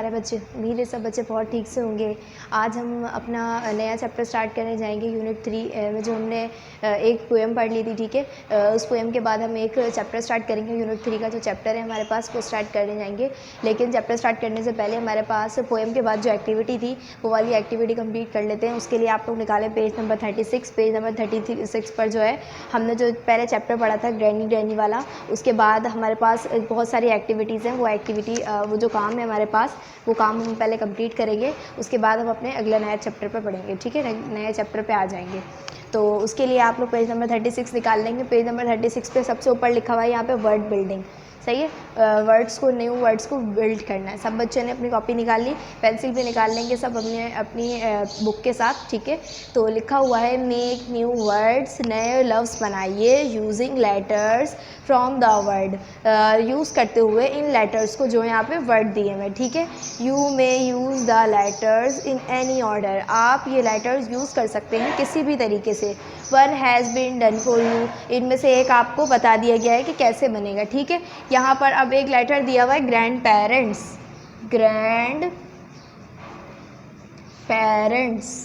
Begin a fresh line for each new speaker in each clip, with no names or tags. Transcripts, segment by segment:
सारे बच्चे? उम्मीद है सब बच्चे बहुत ठीक से होंगे। आज हम अपना नया चैप्टर स्टार्ट करने जाएंगे यूनिट 3 में, जो हमने एक पोएम पढ़ ली थी, ठीक है। उस पोएम के बाद हम एक चैप्टर स्टार्ट करेंगे। यूनिट 3 का जो चैप्टर है हमारे पास वो स्टार्ट करने जाएंगे। लेकिन चैप्टर स्टार्ट करने से पहले हमारे पास पोएम के बाद जो एक्टिविटी थी वो वाली एक्टिविटी कंप्लीट कर लेते हैं। उसके लिए आप लोग निकालें पेज नंबर 36। पेज नंबर 36 पर जो है हमने जो पहले चैप्टर पढ़ा था ग्रैनी वाला, उसके बाद हमारे पास बहुत सारी एक्टिविटीज़ हैं। वो एक्टिविटी वो जो काम है हमारे पास, वो काम हम पहले कंप्लीट करेंगे। उसके बाद हम अपने अगला नया चैप्टर पर पढ़ेंगे, ठीक है। नए चैप्टर पे आ जाएंगे। तो उसके लिए आप लोग पेज नंबर 36 निकाल लेंगे। पेज नंबर 36 पे सबसे ऊपर लिखा हुआ है यहाँ पे वर्ड बिल्डिंग, सही है। वर्ड्स को, न्यू वर्ड्स को बिल्ड करना है। सब बच्चों ने अपनी कॉपी निकाल ली, पेंसिल भी निकाल लेंगे सब अपनी बुक के साथ, ठीक है। तो लिखा हुआ है मेक न्यू वर्ड्स, नए लफ्ज़ बनाइए using letters from the word, use करते हुए इन लेटर्स को जो यहाँ पे वर्ड दिए हुए, ठीक है। You may use the letters in any order, आप ये लेटर्स यूज़ कर सकते हैं किसी भी तरीके से। One has been done for you, इनमें से एक आपको बता दिया गया है कि कैसे बनेगा, ठीक है। यहाँ पर अब एक लेटर दिया हुआ है ग्रैंड पेरेंट्स, ग्रैंड पेरेंट्स।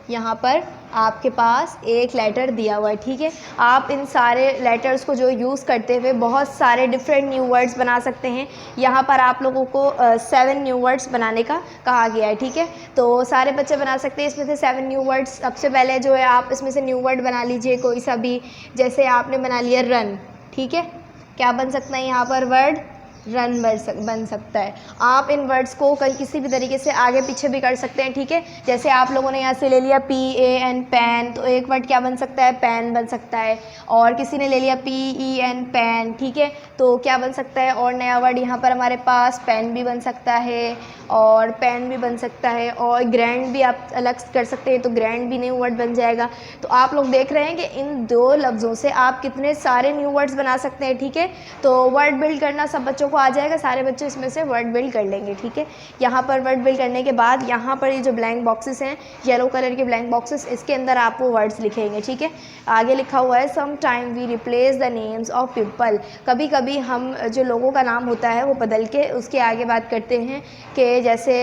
यहाँ पर आपके पास एक लेटर दिया हुआ है, ठीक है। आप इन सारे लेटर्स को जो यूज़ करते हुए बहुत सारे डिफरेंट न्यू वर्ड्स बना सकते हैं। यहाँ पर आप लोगों को 7 न्यू वर्ड्स बनाने का कहा गया है, ठीक है। तो सारे बच्चे बना सकते हैं इसमें से 7 न्यू वर्ड्स। सबसे पहले जो है आप इसमें से न्यू वर्ड बना लीजिए कोई सा भी। जैसे आपने बना लिया रन, ठीक है। क्या बन सकता है यहाँ पर वर्ड? रन बन सकता है। आप इन वर्ड्स को कहीं किसी भी तरीके से आगे पीछे भी कर सकते हैं, ठीक है। जैसे आप लोगों ने यहाँ से ले लिया PAN पैन, तो एक वर्ड क्या बन सकता है? पैन बन सकता है। और किसी ने ले लिया PEN पैन, ठीक है, तो क्या बन सकता है? और नया वर्ड यहाँ पर हमारे पास पेन भी बन सकता है और पेन भी बन सकता है। और ग्रैंड भी आप अलग कर सकते हैं, तो ग्रैंड भी न्यू वर्ड बन जाएगा। तो आप लोग देख रहे हैं कि इन 2 लफ्ज़ों से आप कितने सारे न्यू वर्ड्स बना सकते हैं, ठीक है। तो वर्ड बिल्ड करना सब बच्चों को आ जाएगा, सारे बच्चे इसमें से वर्ड बिल्ड कर लेंगे, ठीक है। यहाँ पर वर्ड बिल्ड करने के बाद यहाँ पर ये जो ब्लैंक बॉक्सेस हैं, येलो कलर के ब्लैंक बॉक्सेस, इसके अंदर आप वो वर्ड्स लिखेंगे, ठीक है। आगे लिखा हुआ है some time we replace the names of people, कभी कभी हम जो लोगों का नाम होता है वो बदल के उसके आगे बात करते हैं। कि जैसे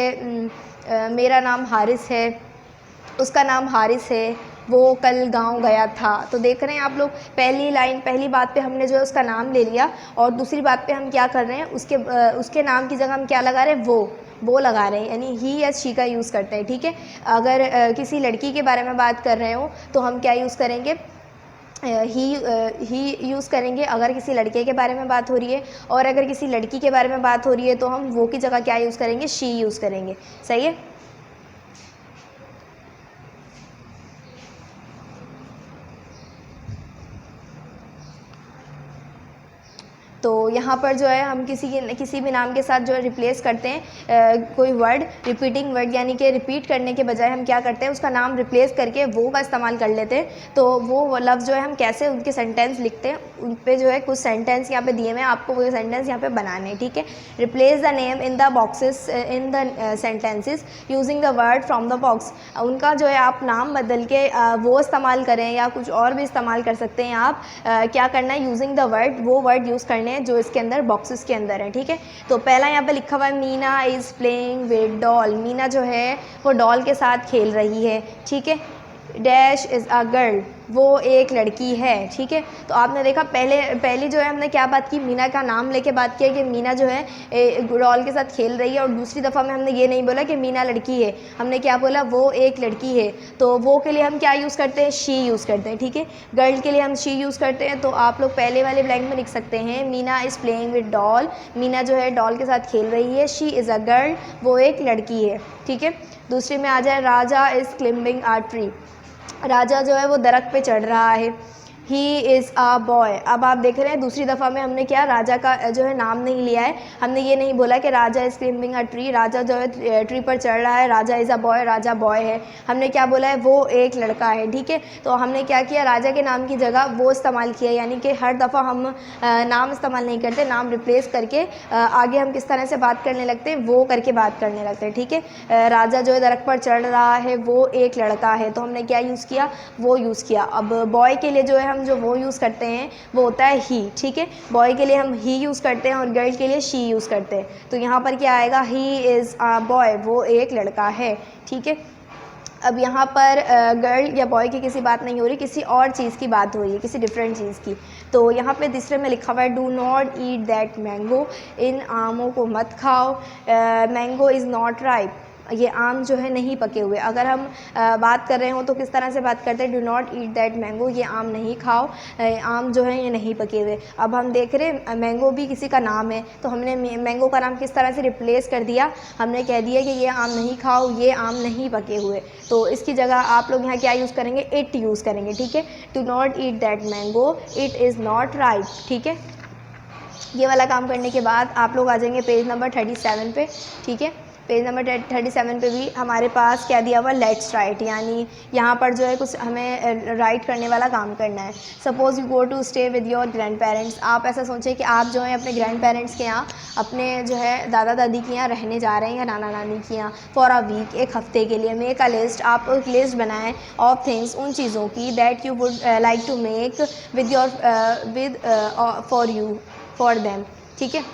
मेरा नाम हारिस है, उसका नाम हारिस है, वो कल गांव गया था। तो देख रहे हैं आप लोग, पहली लाइन, पहली बात पे हमने जो है उसका नाम ले लिया, और दूसरी बात पे हम क्या कर रहे हैं, उसके नाम की जगह हम क्या लगा रहे हैं? वो लगा रहे हैं, यानी ही या शी का यूज़ करते हैं, ठीक है। अगर किसी लड़की के बारे में बात कर रहे हो तो हम क्या यूज़ करेंगे? ही यूज़ करेंगे अगर किसी लड़के के बारे में बात हो रही है। और अगर किसी लड़की के बारे में बात हो रही है तो हम वो की जगह क्या यूज़ करेंगे? शी यूज़ करेंगे, सही है। तो यहाँ पर जो है हम किसी भी नाम के साथ जो है रिप्लेस करते हैं कोई वर्ड, रिपीटिंग वर्ड, यानी कि रिपीट करने के बजाय हम क्या करते हैं, उसका नाम रिप्लेस करके वो का इस्तेमाल कर लेते हैं। तो वो लफ्ज़ जो है हम कैसे उनके सेंटेंस लिखते हैं, उन पे जो है कुछ सेंटेंस यहाँ पे दिए हुए हैं, आपको वो सेंटेंस यहाँ पे बनाने हैं, ठीक है। Replace the name in the boxes in the sentences using the word from the box, उनका जो है आप नाम बदल के वो इस्तेमाल करें या कुछ और भी इस्तेमाल कर सकते हैं आप। क्या करना है? यूजिंग द वर्ड, वो वर्ड यूज़ करने हैं जो इसके अंदर बॉक्सेस के अंदर है, ठीक है। तो पहला यहाँ पे लिखा हुआ है Meena is playing with doll, Meena जो है वो डॉल के साथ खेल रही है, ठीक है। डैश इज़ अ गर्ल, वो एक लड़की है, ठीक है। तो आपने देखा पहली जो है हमने क्या बात की? मीना का नाम लेके बात किया कि मीना जो है डॉल के साथ खेल रही है। और दूसरी दफ़ा में हमने ये नहीं बोला कि मीना लड़की है, हमने क्या बोला? वो एक लड़की है। तो वो के लिए हम क्या यूज़ करते हैं? शी यूज़ करते हैं, ठीक है। गर्ल के लिए हम शी यूज़ करते हैं। तो आप लोग पहले वाले ब्लैंक में लिख सकते हैं Meena is playing with doll, Meena जो है डॉल के साथ खेल रही है। शी इज़ अ गर्ल, वो एक लड़की है, ठीक है। दूसरी में आ जाए राजा is climbing a tree, Raja जो है वो दरख्त पे चढ़ रहा है। ही इज़ अ बॉय, अब आप देख रहे हैं दूसरी दफ़ा में हमने क्या, राजा का जो है नाम नहीं लिया है। हमने ये नहीं बोला कि Raja is climbing a tree, Raja जो है ट्री पर चढ़ रहा है, Raja is a boy, Raja boy है। हमने क्या बोला है? वो एक लड़का है, ठीक है। तो हमने क्या किया? राजा के नाम की जगह वो इस्तेमाल किया, यानी कि हर दफ़ा हम नाम इस्तेमाल नहीं करते, नाम रिप्लेस करके आगे हम किस तरह से बात करने लगते हैं? वो करके बात करने लगते हैं, ठीक है। राजा जो है दरख्त पर चढ़ रहा है, वो एक लड़का है, तो हमने क्या यूज़ किया? वो यूज़ किया। अब बॉय के लिए जो है हम जो वो यूज़ करते हैं वो होता है ही, ठीक है। बॉय के लिए हम ही यूज़ करते हैं और गर्ल के लिए शी यूज़ करते हैं। तो यहाँ पर क्या आएगा, ही इज़ अ बॉय, वो एक लड़का है, ठीक है। अब यहाँ पर गर्ल या बॉय की किसी बात नहीं हो रही, किसी और चीज़ की बात हो रही है, किसी डिफरेंट चीज़ की। तो यहाँ पे तीसरे में लिखा हुआ है do not eat that mango, इन आमों को मत खाओ, मैंगो इज़ नॉट राइप, ये आम जो है नहीं पके हुए। अगर हम बात कर रहे हो तो किस तरह से बात करते हैं, do not eat that mango, ये आम नहीं खाओ, आम जो है ये नहीं पके हुए। अब हम देख रहे हैं मैंगो भी किसी का नाम है, तो हमने मैंगो का नाम किस तरह से रिप्लेस कर दिया, हमने कह दिया कि ये आम नहीं खाओ, ये आम नहीं पके हुए। तो इसकी जगह आप लोग यहाँ क्या यूज़ करेंगे, इट यूज़ करेंगे, ठीक है। Do not eat that mango, it is not ripe, ठीक है। ये वाला काम करने के बाद आप लोग आ जाएंगे पेज नंबर 37 पे, ठीक है। पेज नंबर 37 पे भी हमारे पास क्या दिया हुआ, लेट्स राइट, यानी यहाँ पर जो है कुछ हमें राइट करने वाला काम करना है। Suppose you go to stay with your grandparents, आप ऐसा सोचें कि आप जो है अपने ग्रैंड पेरेंट्स के यहाँ, अपने जो है दादा दादी के यहाँ रहने जा रहे हैं या नाना नानी के यहाँ फॉर अ वीक, एक हफ्ते के लिए। मेक अ लिस्ट, आप एक लिस्ट बनाएं ऑफ थिंग्स, उन चीज़ों की, that you would like to make with your for them, ठीक है।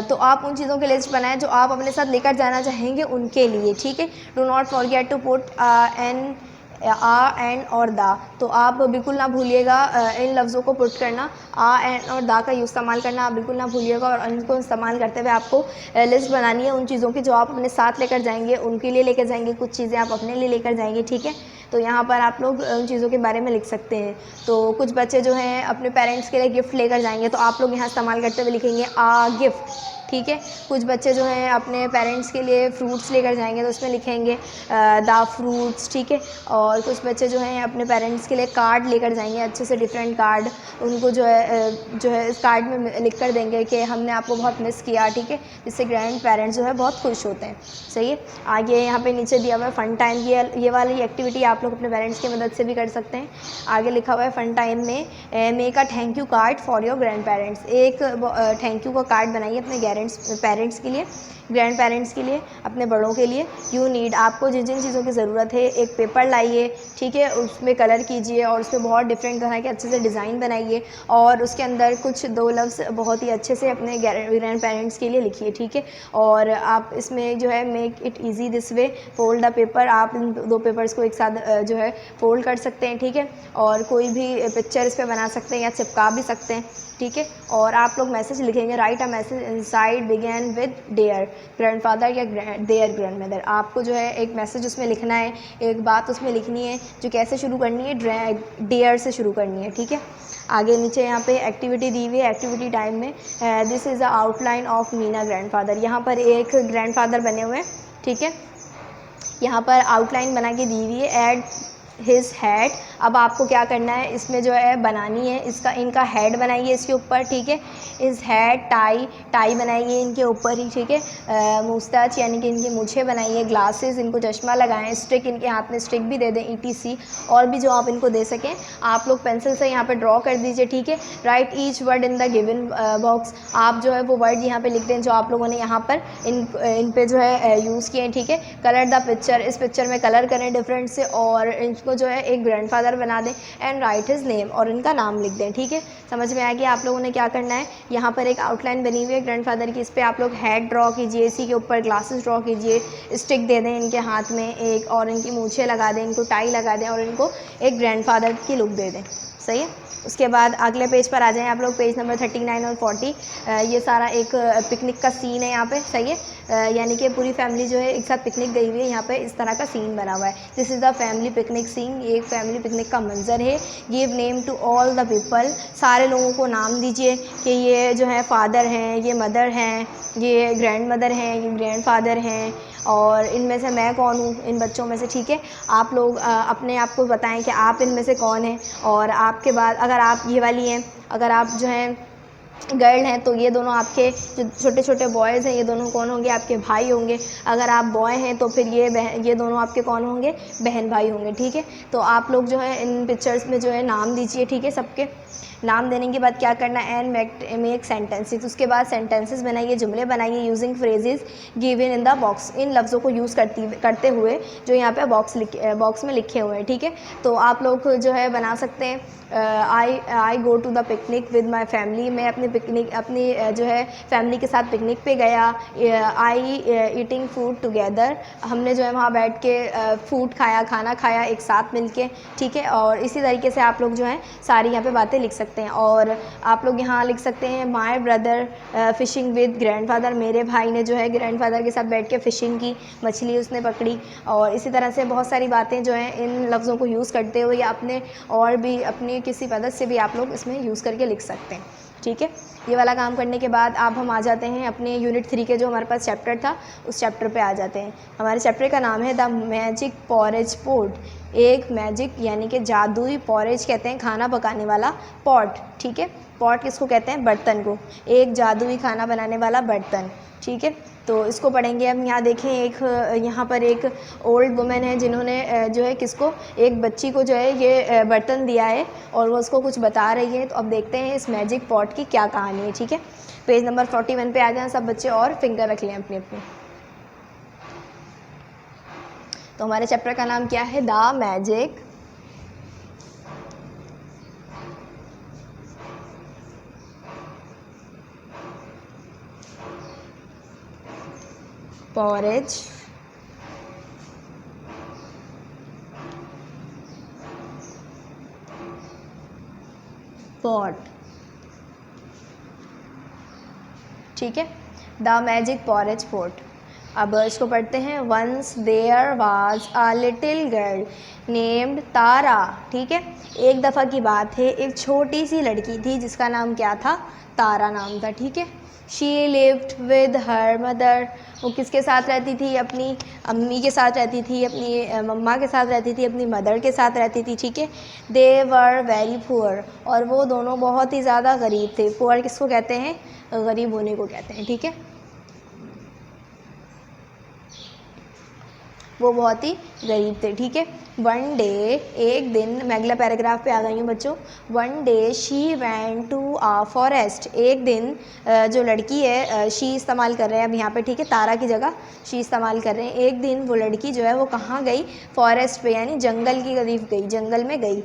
तो आप उन चीज़ों की लिस्ट बनाएं जो आप अपने साथ लेकर जाना चाहेंगे उनके लिए, ठीक है। Do not forget to put an, uh, an और दा, तो आप बिल्कुल ना भूलिएगा इन लफ्ज़ों को पुट करना, आ, एन और दा का इस्तेमाल करना आप बिल्कुल ना भूलिएगा। और इनको इस्तेमाल करते हुए आपको लिस्ट बनानी है उन चीज़ों की जो आप अपने साथ लेकर जाएंगे, उनके लिए लेकर जाएंगे, कुछ चीज़ें आप अपने लिए लेकर जाएंगे, ठीक है। तो यहाँ पर आप लोग उन चीज़ों के बारे में लिख सकते हैं। तो कुछ बच्चे जो हैं अपने पेरेंट्स के लिए गिफ्ट लेकर जाएंगे, तो आप लोग यहाँ इस्तेमाल करते हुए लिखेंगे आ गिफ्ट, ठीक है। कुछ बच्चे जो हैं अपने पेरेंट्स के लिए फ्रूट्स लेकर जाएंगे, तो उसमें लिखेंगे द फ्रूट्स, ठीक है। और कुछ बच्चे जो हैं अपने पेरेंट्स के लिए कार्ड लेकर जाएंगे, अच्छे से डिफरेंट कार्ड, उनको जो है इस कार्ड में लिख कर देंगे कि हमने आपको बहुत मिस किया, ठीक है। जिससे ग्रैंड पेरेंट्स जो है बहुत खुश होते हैं, सही है। आगे यहाँ पे नीचे दिया हुआ है फन टाइम, ये वाली एक्टिविटी आप लोग अपने पेरेंट्स की मदद से भी कर सकते हैं। आगे लिखा हुआ है फन टाइम में make a thank you card for your grand parents, एक थैंक यू का कार्ड बनाइए अपने पेरेंट्स के लिए, ग्रैंड पेरेंट्स के लिए, अपने बड़ों के लिए। यू नीड, आपको जिन जिन चीज़ों की ज़रूरत है, एक पेपर लाइए, ठीक है, उसमें कलर कीजिए और उसमें बहुत डिफरेंट तरह के अच्छे से डिज़ाइन बनाइए और उसके अंदर कुछ 2 लफ्ज़ बहुत ही अच्छे से अपने ग्रैंड पेरेंट्स के लिए लिखिए, ठीक है। और आप इसमें जो है make it easy this way, fold the paper, आप इन 2 पेपर्स को एक साथ जो है फोल्ड कर सकते हैं, ठीक है। और कोई भी पिक्चर इस पर बना सकते हैं या चिपका भी सकते हैं, ठीक है। और आप लोग मैसेज लिखेंगे, write a message inside begin with their grandfather या देयर ग्रैंडमदर, आपको जो है एक मैसेज उसमें लिखना है, एक बात उसमें लिखनी है जो कैसे शुरू करनी है, डेयर से शुरू करनी है, ठीक है। आगे नीचे यहाँ पे एक्टिविटी दी हुई है, एक्टिविटी टाइम में this is a outline of Meena grandfather, यहाँ पर एक ग्रैंडफादर बने हुए हैं, ठीक है। यहाँ पर आउटलाइन बना के दी हुई है, एड हिज हेड, अब आपको क्या करना है, इसमें जो है बनानी है, इनका हेड बनाइए इसके ऊपर, ठीक है। इस हेड, टाई बनाइए इनके ऊपर ही, ठीक है। मुस्ताच यानी कि इनके मूछें बनाइए, ग्लासेस, इनको चश्मा लगाएं, स्टिक, इनके हाथ में स्टिक भी दे दें, ETC, और भी जो आप इनको दे सकें आप लोग पेंसिल से यहाँ पे ड्रॉ कर दीजिए, ठीक है। Right each word in the given box, आप जो है वो वर्ड यहाँ पे लिख दें जो आप लोगों ने यहाँ पर इन पे जो है यूज़ किए हैं, ठीक है। कलर द पिक्चर, इस पिक्चर में कलर करें डिफरेंट से और इनको जो है एक ग्रैंडफादर बना दें एंड राइट हिज नेम, और इनका नाम लिख दें, ठीक है। समझ में आया कि आप लोगों ने क्या करना है। यहाँ पर एक आउटलाइन बनी हुई है ग्रैंडफादर की, इस पर आप लोग हेड ड्रॉ कीजिए, इसी के ऊपर ग्लासेस ड्रॉ कीजिए, स्टिक दे दें इनके हाथ में एक, और इनकी मूछें लगा दें, इनको टाई लगा दें और इनको एक ग्रैंडफादर की लुक दे दें, सही है। उसके बाद अगले पेज पर आ जाएं आप लोग, पेज नंबर 39 और 40, ये सारा एक पिकनिक का सीन है यहाँ पे, सही है। यानी कि पूरी फैमिली जो है एक साथ पिकनिक गई हुई है, यहाँ पे इस तरह का सीन बना हुआ है। This is the family picnic scene, ये एक फैमिली पिकनिक का मंजर है। Give name to all the people, सारे लोगों को नाम दीजिए कि ये जो है फादर हैं, ये मदर हैं, ये ग्रैंड मदर हैं, ये ग्रैंड फादर हैं, और इनमें से मैं कौन हूँ इन बच्चों में से, ठीक है। आप लोग अपने आप को बताएं कि आप इनमें से कौन हैं, और आपके बाद अगर आप ये वाली हैं, अगर आप जो हैं गर्ल हैं तो ये दोनों आपके जो छोटे छोटे बॉयज़ हैं ये दोनों कौन होंगे, आपके भाई होंगे। अगर आप बॉय हैं तो फिर ये दोनों आपके कौन होंगे, बहन भाई होंगे। ठीक है, तो आप लोग जो है इन पिक्चर्स में जो है नाम दीजिए। ठीक है, सबके नाम देने के बाद क्या करना है, एंड मेक सेंटेंसेस। उसके बाद सेंटेंसेस बनाइए, जुमले बनाइए using phrases given in the box. इन लफ्ज़ों को यूज़ करते हुए जो यहाँ पे बॉक्स में लिखे हुए हैं। ठीक है, तो आप लोग जो है बना सकते हैं I go to the picnic with my family. मैं अपनी जो है फैमिली के साथ पिकनिक पे गया। आई ईटिंग फूड टुगेदर, हमने जो है वहाँ बैठ के फूड खाया, खाना खाया एक साथ मिल के। ठीक है, और इसी तरीके से आप लोग जो हैं सारी यहाँ पे बातें लिख सकते हैं। और आप लोग यहाँ लिख सकते हैं my brother phishing with grandfather, मेरे भाई ने जो है ग्रैंडफादर के साथ बैठ के फ़िशिंग की, मछली उसने पकड़ी। और इसी तरह से बहुत सारी बातें जो हैं इन लफ्ज़ों को यूज़ करते हुए या अपने और भी अपनी किसी मदद से भी आप लोग इसमें यूज़ करके लिख सकते हैं। ठीक है, ये वाला काम करने के बाद अब हम आ जाते हैं अपने यूनिट 3 के जो हमारे पास चैप्टर था उस चैप्टर पे आ जाते हैं। हमारे चैप्टर का नाम है द मैजिक पॉरेज पॉट। एक मैजिक यानी कि जादुई, पॉरेज कहते हैं खाना पकाने वाला, पॉट। ठीक है, पॉट किसको कहते हैं, बर्तन को। एक जादुई खाना बनाने वाला बर्तन। ठीक है, तो इसको पढ़ेंगे हम। यहाँ देखें यहाँ पर एक ओल्ड वुमेन है जिन्होंने जो है किसको, एक बच्ची को जो है ये बर्तन दिया है और वो उसको कुछ बता रही है। तो अब देखते हैं इस मैजिक पॉट की क्या कहानी है। ठीक है, पेज नंबर 41 पे आ जाएं सब बच्चे और फिंगर रख लें अपने अपने। तो हमारे चैप्टर का नाम क्या है, द मैजिक पॉरेज पॉट। ठीक है, द मैजिक पॉरेज पॉट। अब इसको पढ़ते हैं। Once there was a little girl named Tara. ठीक है, एक दफ़ा की बात है, एक छोटी सी लड़की थी जिसका नाम क्या था, तारा नाम था। ठीक है, she lived with her mother. वो किसके साथ रहती थी, अपनी अम्मी के साथ रहती थी, अपनी मम्मा के साथ रहती थी, अपनी मदर के साथ रहती थी। ठीक है, दे वर वेरी पुअर, और वो दोनों बहुत ही ज़्यादा गरीब थे। पुअर किसको कहते हैं, गरीब होने को कहते हैं। ठीक है, वो बहुत ही गरीब थे। ठीक है, वन डे, एक दिन, मैं अगला पैराग्राफ पे आ गई हूँ बच्चों। One day she went to a forest. एक दिन जो लड़की है, शी इस्तेमाल कर रहे हैं अब यहाँ पे। ठीक है, तारा की जगह शी इस्तेमाल कर रहे हैं। एक दिन वो लड़की जो है वो कहाँ गई, फॉरेस्ट पे, यानी जंगल की करीब गई, जंगल में गई।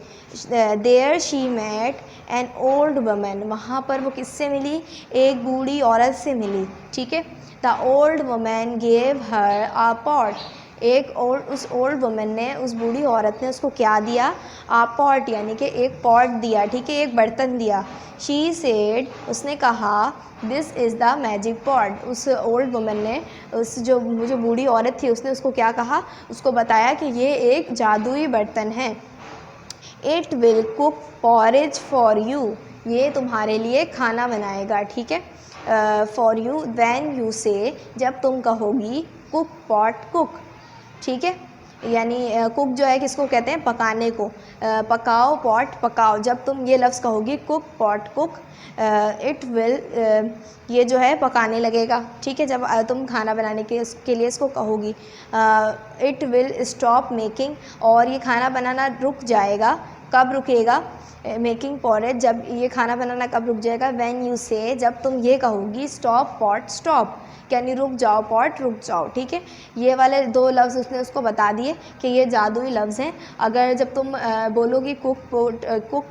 There she met an old woman. वहाँ पर वो किससे मिली, एक बूढ़ी औरत से मिली। ठीक है, the old woman gave her a pot. उस ओल्ड वुमन ने, उस बूढ़ी औरत ने उसको क्या दिया, आ पॉट, यानी कि एक पॉट दिया। ठीक है, एक बर्तन दिया। शी सेड, उसने कहा, this is the magic pot. उस ओल्ड वुमन ने, उस जो बूढ़ी औरत थी उसने उसको क्या कहा, उसको बताया कि ये एक जादुई बर्तन है। It will cook porridge for you. ये तुम्हारे लिए खाना बनाएगा। ठीक है, फॉर यू व्हेन यू से, जब तुम कहोगी, कुक पॉट कुक। ठीक है, यानी कुक जो है किसको कहते हैं, पकाने को। पकाओ पॉट पकाओ, जब तुम ये लफ्ज़ कहोगी, cook pot cook, it will, ये जो है पकाने लगेगा। ठीक है, जब तुम खाना बनाने के लिए इसको कहोगी। इट विल स्टॉप मेकिंग, और ये खाना बनाना रुक जाएगा। कब रुकेगा, मेकिंग पॉरेज, जब ये खाना बनाना कब रुक जाएगा, व्हेन यू से, जब तुम ये कहोगी, स्टॉप पॉट स्टॉप, यानी रुक जाओ पॉट रुक जाओ। ठीक है, ये वाले दो लफ्ज़ उसने उसको बता दिए कि ये जादुई लफ्ज़ हैं। अगर जब तुम बोलोगी कुक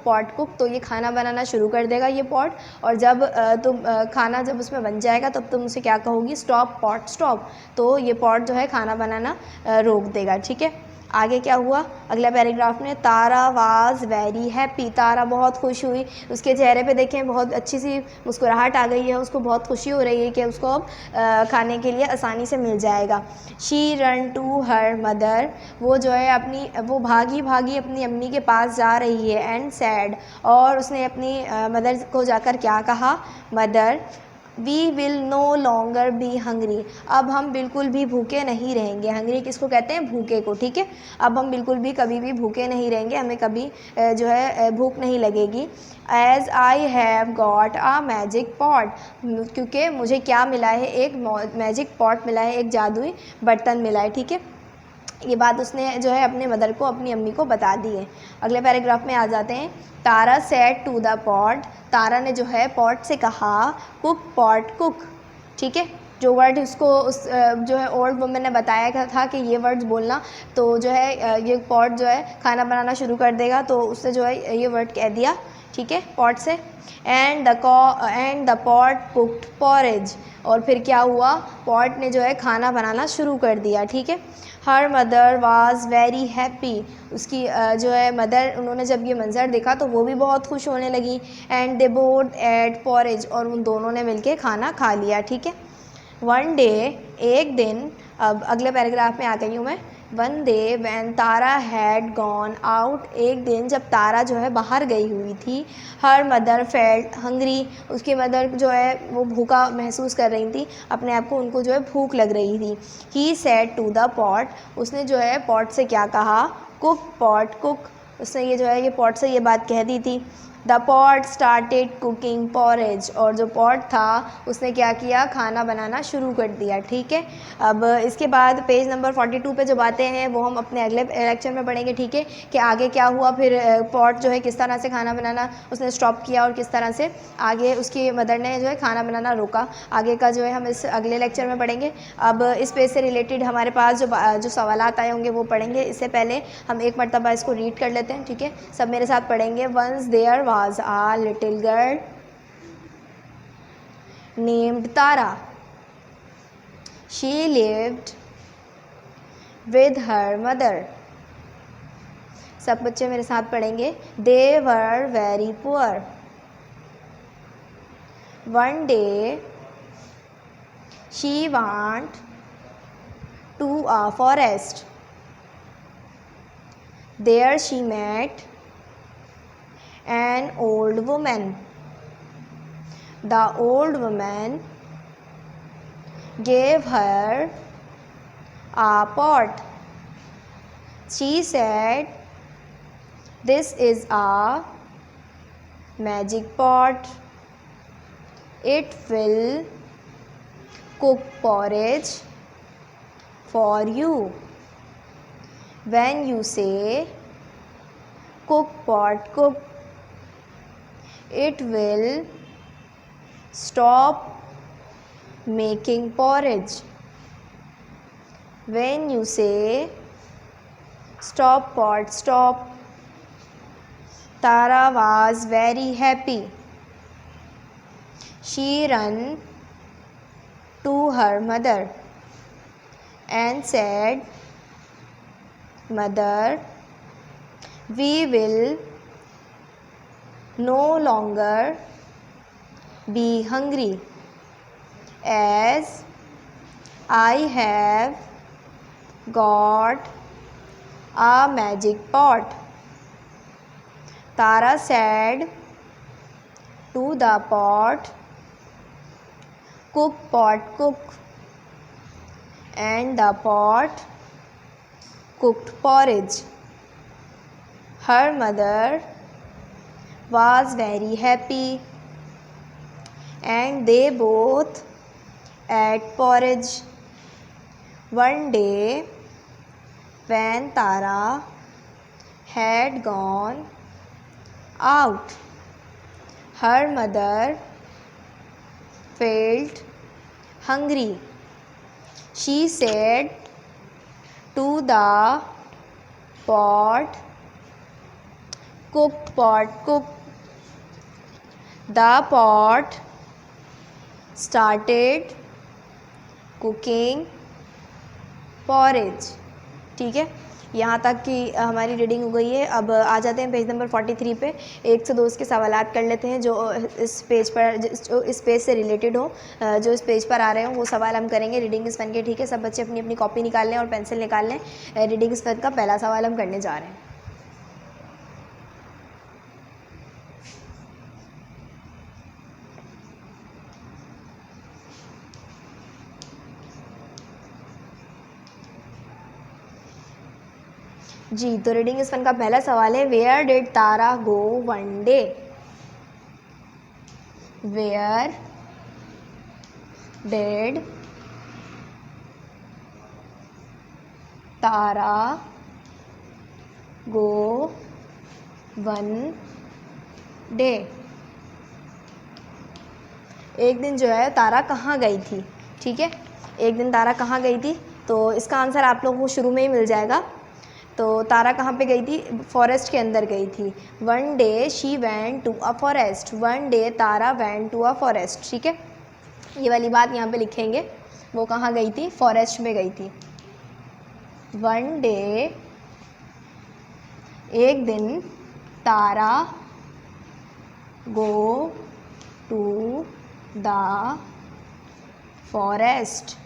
पॉट कुक, तो ये खाना बनाना शुरू कर देगा ये पॉट। और जब तुम खाना जब उसमें बन जाएगा तब तुम उसे क्या कहोगी, स्टॉप पॉट स्टॉप, तो ये पॉट जो है खाना बनाना रोक देगा। ठीक है, आगे क्या हुआ अगला पैराग्राफ में, तारा वाज वेरी हैप्पी। तारा बहुत खुश हुई, उसके चेहरे पे देखें बहुत अच्छी सी मुस्कुराहट आ गई है, उसको बहुत खुशी हो रही है कि उसको अब खाने के लिए आसानी से मिल जाएगा। She run to her mother, वो जो है वो भागी भागी अपनी अम्मी के पास जा रही है। एंड सैड, और उसने अपनी मदर को जाकर क्या कहा, mother we will no longer be hungry, अब हम बिल्कुल भी भूखे नहीं रहेंगे। हंग्री किसको कहते हैं? भूखे को, ठीक है। अब हम बिल्कुल भी कभी भी भूखे नहीं रहेंगे, हमें कभी जो है भूख नहीं लगेगी। As I have got a magic pot, क्योंकि मुझे क्या मिला है? एक मैजिक पॉट मिला है, एक जादुई बर्तन मिला है, ठीक है। ये बात उसने जो है अपने मदर को, अपनी अम्मी को बता दी है। अगले पैराग्राफ में आ जाते हैं। तारा सेड टू द पॉट, तारा ने जो है पॉट से कहा कुक पॉट कुक, ठीक है। जो वर्ड उसको उस जो है ओल्ड वुमन ने बताया था कि ये वर्ड्स बोलना, तो जो है ये पॉट जो है खाना बनाना शुरू कर देगा, तो उससे जो है ये वर्ड कह दिया, ठीक है, पॉट से। And the pot cooked porridge, और फिर क्या हुआ? पॉट ने जो है खाना बनाना शुरू कर दिया, ठीक है। Her mother was very happy, उसकी जो है मदर, उन्होंने जब ये मंज़र देखा तो वो भी बहुत खुश होने लगी। And they both at porridge, और उन दोनों ने मिलके खाना खा लिया, ठीक है। वन डे, एक दिन, अब अगले पैराग्राफ में आ गई हूँ मैं। One day when Tara had gone out, एक दिन जब तारा जो है बाहर गई हुई थी। हर मदर फेल्ट हंग्री, उसकी मदर जो है वो भूखा महसूस कर रही थी अपने आप को, उनको जो है भूख लग रही थी। He said to the pot, उसने जो है पॉट से क्या कहा? कुक पॉट कुक, उसने ये जो है ये पॉट से ये बात कह दी थी। The pot started cooking porridge, और जो पॉट था उसने क्या किया? खाना बनाना शुरू कर दिया, ठीक है। अब इसके बाद पेज नंबर 42 पे जो बातें हैं वो हम अपने अगले लेक्चर में पढ़ेंगे, ठीक है, कि आगे क्या हुआ, फिर पॉट जो है किस तरह से खाना बनाना उसने स्टॉप किया और किस तरह से आगे उसकी मदर ने जो है खाना बनाना रोका। आगे का जो है हम इस अगले लेक्चर में पढ़ेंगे। अब इस पेज से रिलेटेड हमारे पास जो सवालात आए होंगे वो पढ़ेंगे। इससे पहले हम एक मरतबा इसको रीड कर लेते हैं, ठीक है। सब मेरे साथ पढ़ेंगे। Once there was a little girl named Tara. She lived with her mother. सब बच्चे मेरे साथ पढ़ेंगे। They were very poor. One day she went to a forest. There she met an old woman. The old woman gave her a pot. She said, "This is a magic pot. It will cook porridge for you. When you say cook pot cook, it will stop making porridge. When you say stop pot stop." Tara was very happy. She ran to her mother and said, "Mother, we will no longer be hungry, as I have got a magic pot." Tara said to the pot, "Cook pot cook," and the pot cooked porridge. Her mother was very happy, and they both ate porridge. One day, when Tara had gone out, her mother felt hungry. She said to the pot, "Cook pot cook." The pot started cooking porridge. ठीक है, यहाँ तक कि हमारी reading हो गई है। अब आ जाते हैं पेज नंबर 43 पे। 1 से 2 इसके सवालात कर लेते हैं जो इस पेज पर, जो इस पेज से रिलेटेड हो, जो इस पेज पर आ रहे हो वो सवाल हम करेंगे रीडिंग स्पेन के, ठीक है। सब बच्चे अपनी अपनी कॉपी निकाल लें और पेंसिल निकाल लें। रीडिंग स्पेन का पहला सवाल हम करने जा रहे हैं। जी, तो रीडिंग इस फन का पहला सवाल है, where did Tara go one day? Where did Tara go one day? एक दिन जो है तारा कहाँ गई थी, ठीक है, एक दिन तारा कहाँ गई थी, तो इसका आंसर आप लोगों को शुरू में ही मिल जाएगा। तो तारा कहाँ पे गई थी? फॉरेस्ट के अंदर गई थी। One day she went to a forest, one day Tara went to a forest, ठीक है, ये वाली बात यहाँ पे लिखेंगे। वो कहाँ गई थी? फॉरेस्ट में गई थी। वन डे, एक दिन, तारा गो टू द फॉरेस्ट,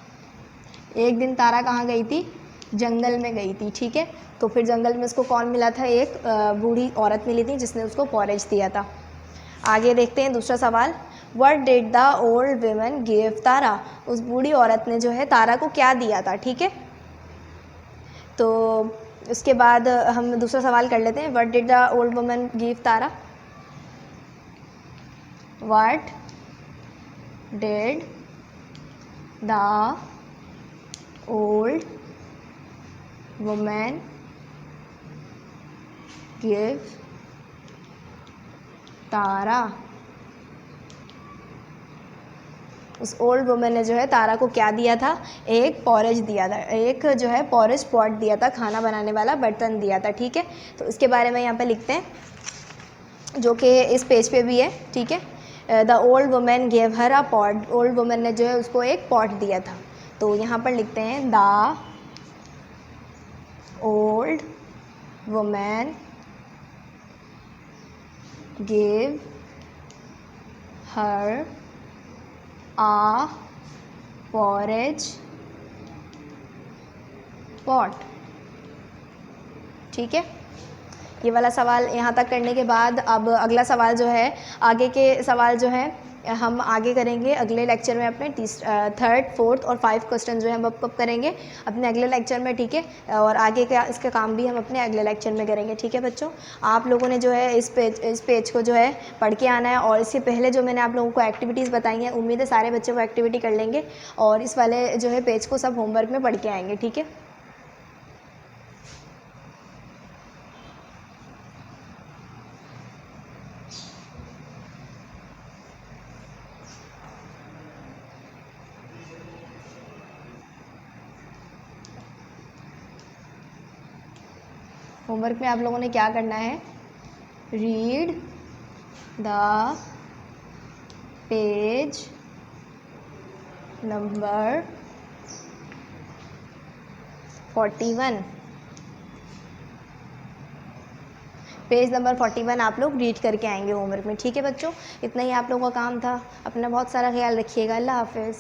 एक दिन तारा कहाँ गई थी? जंगल में गई थी, ठीक है। तो फिर जंगल में उसको कौन मिला था? एक बूढ़ी औरत मिली थी जिसने उसको पॉरेज दिया था। आगे देखते हैं दूसरा सवाल, what did the old woman give Tara? उस बूढ़ी औरत ने जो है तारा को क्या दिया था, ठीक है। तो उसके बाद हम दूसरा सवाल कर लेते हैं, what did the old woman give Tara? What did the old woman give Tara? उस ओल्ड वुमन ने जो है तारा को क्या दिया था? एक पॉरेज दिया था, एक जो है पॉरेज पॉट दिया था, खाना बनाने वाला बर्तन दिया था, ठीक है। तो इसके बारे में यहाँ पे लिखते हैं, जो कि इस पेज पे भी है, ठीक है। The old woman gave her a pot, old woman ने जो है उसको एक पॉट दिया था। तो यहाँ पर लिखते हैं, the old woman gave her a porridge pot, ठीक है। ये वाला सवाल यहाँ तक करने के बाद अब अगला सवाल जो है, आगे के सवाल जो है हम आगे करेंगे अगले लेक्चर में अपने थर्ड, फोर्थ और 5 क्वेश्चन जो है हम अब कब करेंगे? अपने अगले लेक्चर में, ठीक है। और आगे का इसका काम भी हम अपने अगले लेक्चर में करेंगे, ठीक है बच्चों। आप लोगों ने जो है इस पेज को जो है पढ़ के आना है, और इससे पहले जो मैंने आप लोगों को एक्टिविटीज़ बताई हैं, उम्मीद है सारे बच्चे वो एक्टिविटी कर लेंगे, और इस वाले जो है पेज को सब होमवर्क में पढ़ के आएंगे, ठीक है। होमवर्क में आप लोगों ने क्या करना है? Read the page number 41, page number 41 आप लोग रीड करके आएंगे होमवर्क में, ठीक है बच्चों। इतना ही आप लोगों का काम था। अपना बहुत सारा ख्याल रखिएगा। अल्लाह हाफिज़।